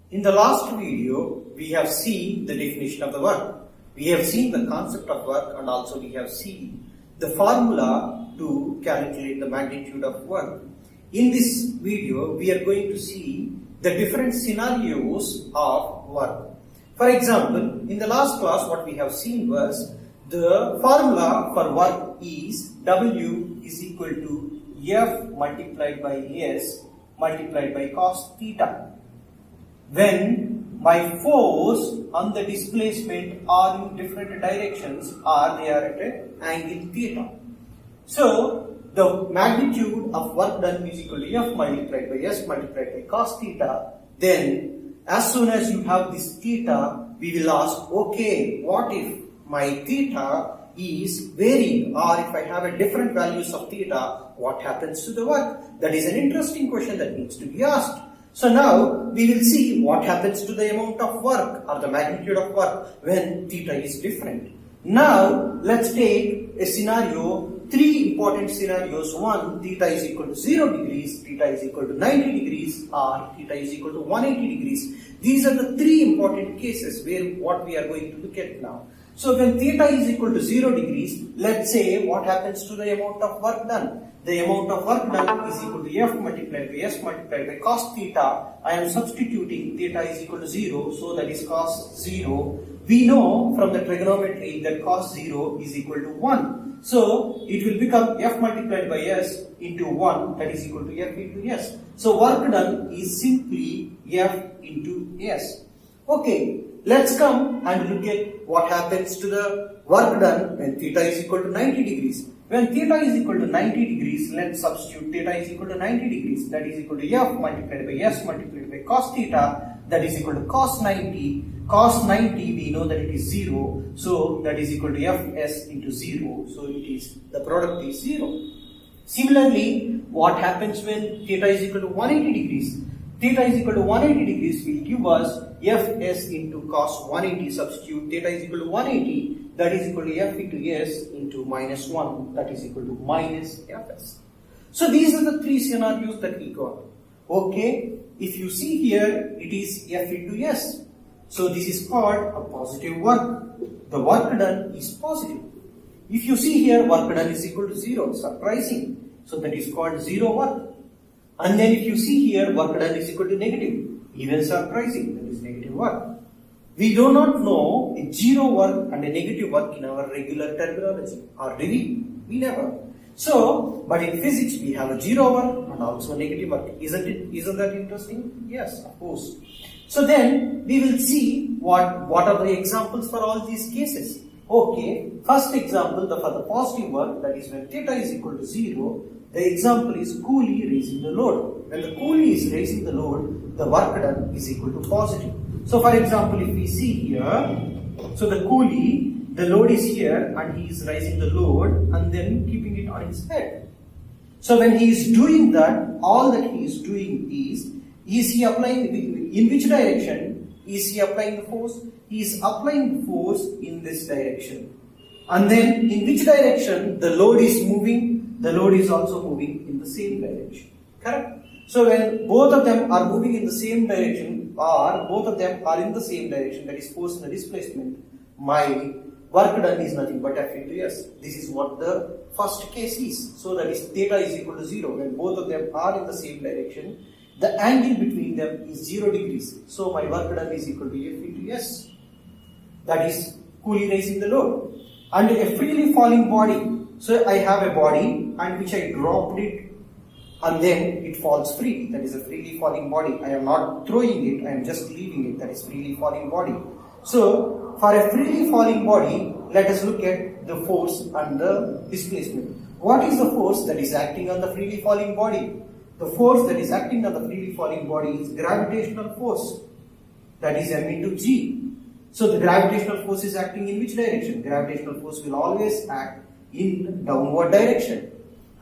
In the last video, we have seen the definition of the work. We have seen the concept of work and also we have seen the formula to calculate the magnitude of work. In this video, we are going to see the different scenarios of work. For example, in the last class, what we have seen was the formula for work is W is equal to F multiplied by S multiplied by cos theta. When my force and the displacement are in different directions or they are at an angle theta. So, the magnitude of work done is equal to F multiplied by S multiplied by cos theta. Then, as soon as you have this theta, we will ask, okay, what if my theta is varying, or if I have a different values of theta, what happens to the work? That is an interesting question that needs to be asked. So now we will see what happens to the amount of work or the magnitude of work when theta is different. Now let's take a scenario, three important scenarios. One, theta is equal to 0 degrees, theta is equal to 90 degrees, or theta is equal to 180 degrees. These are the three important cases where what we are going to look at now. So when theta is equal to 0 degrees, let's say what happens to the amount of work done. The amount of work done is equal to F multiplied by S multiplied by cos theta. I am substituting theta is equal to 0, so that is cos 0. We know from the trigonometry that cos 0 is equal to 1. So it will become F multiplied by S into 1, that is equal to F into S. So work done is simply F into S. Okay, let's come and look at what happens to the work done when theta is equal to 90 degrees. When theta is equal to 90 degrees, let's substitute theta is equal to 90 degrees. That is equal to F multiplied by S multiplied by cos theta. That is equal to cos 90. Cos 90, we know that it is 0. So that is equal to Fs into 0. So it is, the product is 0. Similarly, what happens when theta is equal to 180 degrees? Theta is equal to 180 degrees will give us Fs into cos 180. Substitute theta is equal to 180. That is equal to F into S into minus 1, that is equal to minus Fs. So these are the three scenarios that we got. Okay, if you see here, it is F into S. So this is called a positive work. The work done is positive. If you see here, work done is equal to 0, surprising. So that is called 0 work. And then if you see here, work done is equal to negative, even surprising, that is negative work. We do not know a 0 work and a negative work in our regular terminology, or do we? We never. So, but in physics we have a 0 work and also a negative work. Isn't that interesting? Yes, of course. So then we will see what are the examples for all these cases. Okay, first example, for the positive work, that is when theta is equal to 0, the example is coolie raising the load. When the coolie is raising the load, the work done is equal to positive. So for example, if we see here, so the coolie, the load is here and he is raising the load and then keeping it on his head. So when he is doing that, all that he is doing is he applying, in which direction is he applying the force? He is applying the force in this direction. And then in which direction the load is moving, the load is also moving in the same direction. Correct? So when both of them are moving in the same direction, or both of them are in the same direction, that is force and the displacement, my work done is nothing but F into S. This is what the first case is. So that is theta is equal to 0. When both of them are in the same direction, the angle between them is 0 degrees. So my work done is equal to F into S. That is coolie raising the load. And a freely falling body. So I have a body and which I dropped it and then it falls free. That is a freely falling body. I am not throwing it, I am just leaving it. That is freely falling body. So for a freely falling body, let us look at the force and the displacement. What is the force that is acting on the freely falling body? The force that is acting on the freely falling body is gravitational force. That is M into G. So the gravitational force is acting in which direction? Gravitational force will always act in downward direction.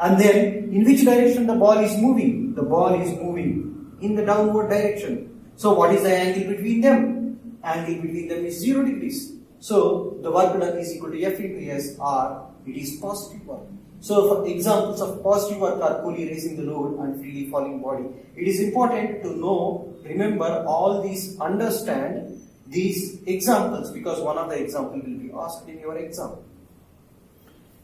And then in which direction the ball is moving? The ball is moving in the downward direction. So what is the angle between them? Angle between them is 0 degrees. So the work done is equal to F into S, or it is positive work. So for examples of positive work are coolie raising the load and freely falling body. It is important to know remember all these, understand these examples, because one of the example will be asked in your exam.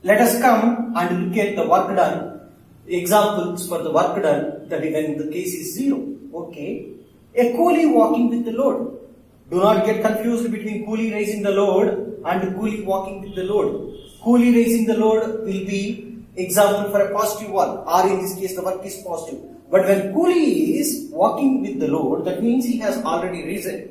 Let us come and look at the work done, examples for the work done, that when the case is 0. Okay, a coolie walking with the load. Do not get confused between coolie raising the load and coolie walking with the load. Coolie raising the load will be example for a positive one, or in this case the work is positive. But when coolie is walking with the load, that means he has already risen,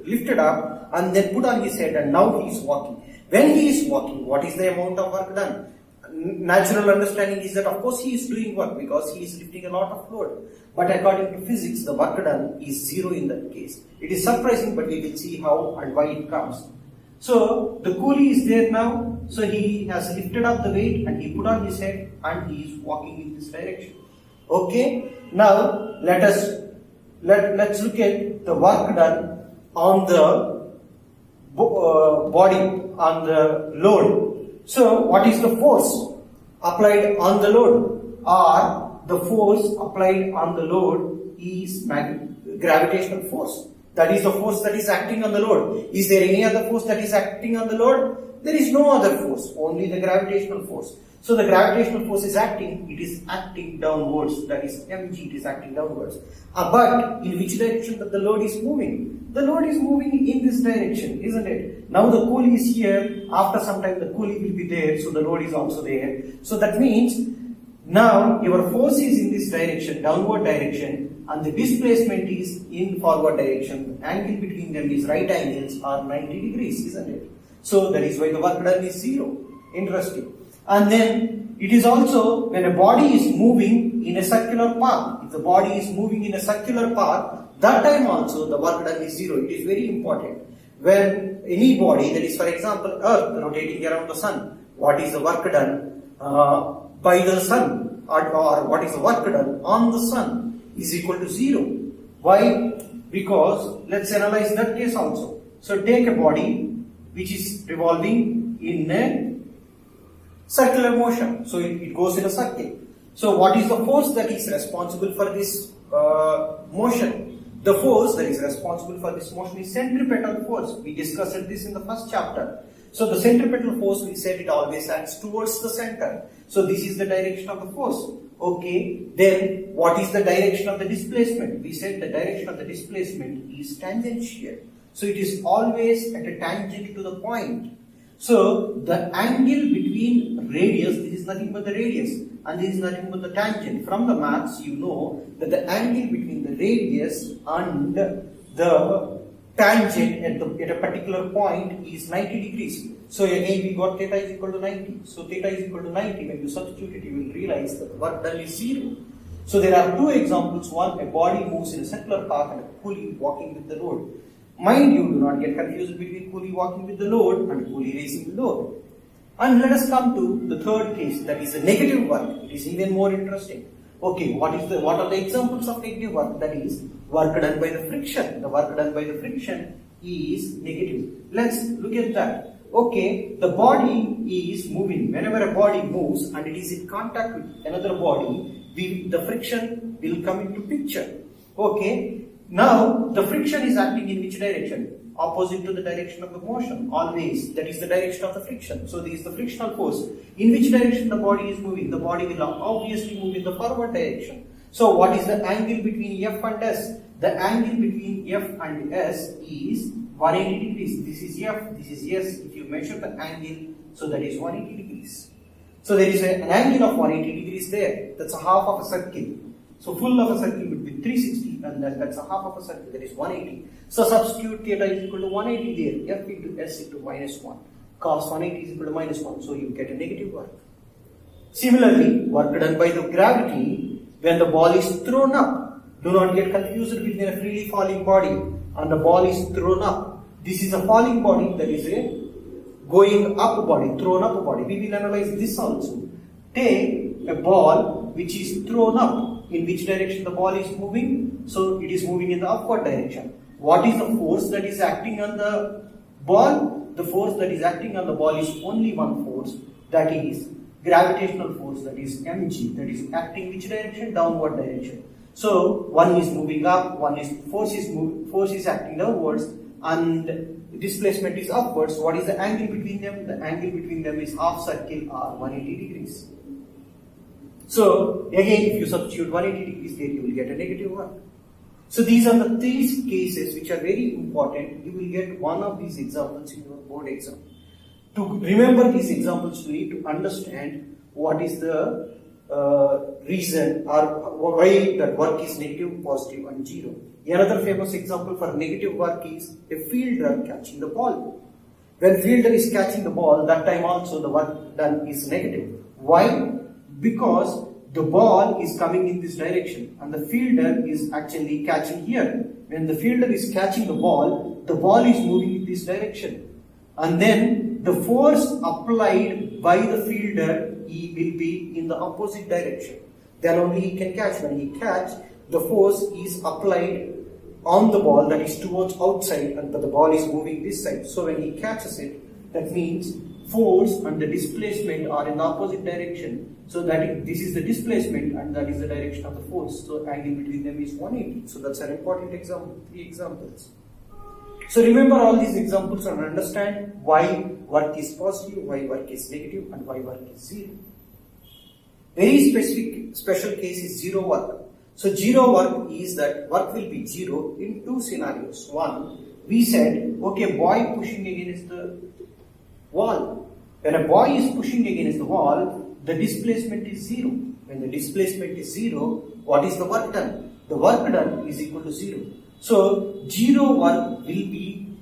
lifted up and then put on his head, and now he is walking. When he is walking, what is the amount of work done? Natural understanding is that of course he is doing work because he is lifting a lot of load. But according to physics, the work done is 0 in that case. It is surprising, but we will see how and why it comes. So the coolie is there now. So he has lifted up the weight and he put on his head and he is walking in this direction. Okay. Now let's look at the work done on the body, on the load. So what is the force applied on the load? Or the force applied on the load is gravitational force. That is the force that is acting on the load. Is there any other force that is acting on the load? There is no other force, only the gravitational force. So the gravitational force is acting, it is acting downwards, that is mg, it is acting downwards. But in which direction that the load is moving? The load is moving in this direction, isn't it? Now the coolie is here, after some time the coolie will be there, so the load is also there. So that means now your force is in this direction, downward direction, and the displacement is in forward direction. The angle between them is right angles or 90 degrees, isn't it? So that is why the work done is 0. Interesting. And then it is also when a body is moving in a circular path. If the body is moving in a circular path, that time also the work done is 0. It is very important. When any body, that is for example Earth rotating around the Sun, what is the work done by the Sun, or what is the work done on the Sun is equal to 0. Why? Because let's analyze that case also. So take a body which is revolving in a circular motion. So it goes in a circle. So what is the force that is responsible for this motion? The force that is responsible for this motion is centripetal force. We discussed this in the first chapter. So the centripetal force, we said it always acts towards the center. So this is the direction of the force. Okay, then what is the direction of the displacement? We said the direction of the displacement is tangential. So it is always at a tangent to the point. So the angle between radius, this is nothing but the radius, and this is nothing but the tangent. From the maths, you know that the angle between the radius and the tangent at a particular point is 90 degrees. So again we got theta is equal to 90. So theta is equal to 90. When you substitute it, you will realize that the work done is 0. So there are two examples. One, a body moves in a circular path and a coolie walking with the load. Mind you, do not get confused between coolie walking with the load and coolie raising the load. And let us come to the third case, that is the negative work. It is even more interesting. Okay, what are the examples of negative work? That is work done by the friction. The work done by the friction is negative. Let's look at that. Okay, the body is moving. Whenever a body moves and it is in contact with another body, the friction will come into picture. Okay, now the friction is acting in which direction? Opposite to the direction of the motion, always. That is the direction of the friction. So this is the frictional force. In which direction the body is moving? The body will obviously move in the forward direction. So what is the angle between F and S? The angle between F and S is 180 degrees. This is F, this is S. If you measure the angle, so that is 180 degrees. So there is an angle of 180 degrees there. That's a half of a circle. So full of a circle would be 360, and that's a half of a circle, that is 180. So substitute theta is equal to 180 there, F into S into minus 1. Cos 180 is equal to minus 1, so you get a negative work. Similarly, work done by the gravity, when the ball is thrown up, do not get confused between a freely falling body and the ball is thrown up. This is a falling body, that is a going up body, thrown up body. We will analyze this also. Take a ball which is thrown up. In which direction the ball is moving? So it is moving in the upward direction. What is the force that is acting on the ball? The force that is acting on the ball is only one force, that is gravitational force, that is mg, that is acting which direction? Downward direction. So one is moving up, force is acting downwards, and displacement is upwards. What is the angle between them? The angle between them is half circle or 180 degrees. So again, if you substitute 180 degrees there, you will get a negative work. So these are the three cases which are very important. You will get one of these examples in your board exam. To remember these examples, you need to understand what is the reason or why that work is negative, positive and zero. Another famous example for negative work is a fielder catching the ball. When fielder is catching the ball, that time also the work done is negative. Why? Because the ball is coming in this direction and the fielder is actually catching here. When the fielder is catching the ball is moving in this direction. And then the force applied by the fielder will be in the opposite direction. Then only he can catch. When he catch, the force is applied on the ball, that is towards outside, but the ball is moving this side. So when he catches it, that means force and the displacement are in the opposite direction. So this is the displacement and that is the direction of the force. So angle between them is 180. So that's an important example. 3 examples. So remember all these examples and understand why work is positive, why work is negative, and why work is zero. Very special case is zero work. So zero work is that work will be zero in 2 scenarios. One, we said, okay, boy pushing against the wall. When a boy is pushing against the wall, the displacement is zero. When the displacement is zero, what is the work done? The work done is equal to zero. So zero work will be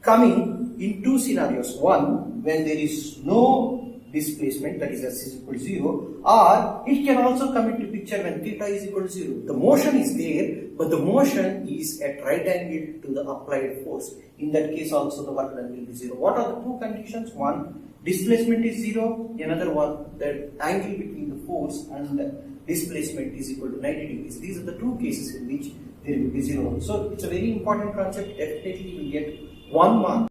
coming in 2 scenarios. One, when there is no displacement, that is s is equal to 0, or it can also come into picture when theta is equal to 0. The motion is there, but the motion is at right angle to the applied force. In that case also the work done will be 0. What are the 2 conditions? One, displacement is 0. Another one, the angle between the force and the displacement is equal to 90 degrees. These are the 2 cases in which there will be 0. So it's a very important concept. Definitely you will get 1 mark.